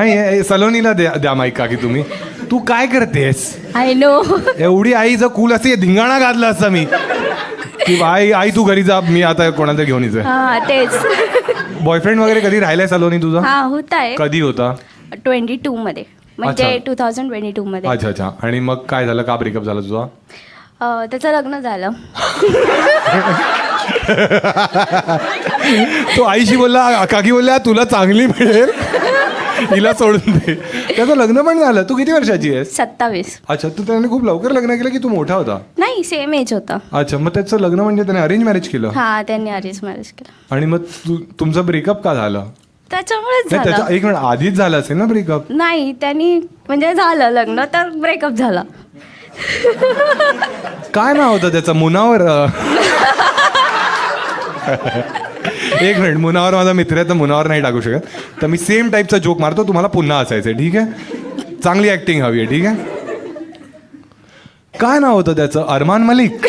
नाही सलोनीला द्या माईक का की तुम्ही. तू काय करतेस? I know. एवढी आई जर कूल असते धिंगाणा घातला असता मी की आई तू घरी जा, मी आता कोणाला घेऊन येते. हा तेच. बॉयफ्रेंड वगैरे कधी राहिलाय सलोनी तुझा? हा होता आहे. कधी होता? 22 मध्ये, म्हणजे 2022 मध्ये. अच्छा अच्छा. आणि मग काय झालं, का ब्रेकअप झाला तुझा? त्याचं लग्न झालं. तो आईशी बोलला, काकी बोलल्या तुला चांगली मिळेल हिला सोडून दे. त्याचं लग्न पण झालं. तू किती वर्षाची आहेस? 27. अच्छा. तू त्याने खूप लवकर लग्न केलं की तू मोठा होता? नाही, सेम एज होता. अच्छा. मग त्याचं लग्न म्हणजे त्याने अरेंज मॅरेज केलं? हा, त्यांनी अरेंज मॅरेज केलं. आणि मग तुमचं ब्रेकअप का झालं? त्याच्यामुळेच नाही, झालं. एक मिनिट, आधीच झालं असेल ना ब्रेकअप? नाही, त्यांनी म्हणजे झालं लग्न तर ब्रेकअप झाला. काय नाव होतं त्याचं? मुनावर. एक मिनिट, मुनावर माझा मित्र आहे तर मुनावर नाही टाकू शकत. तर मी सेम टाईपचा जोक मारतो, तुम्हाला पुन्हा हसायचंय. ठीक आहे? चांगली ऍक्टिंग हवी आहे. ठीक आहे? काय नाव होतं त्याचं? अरमान मलिक.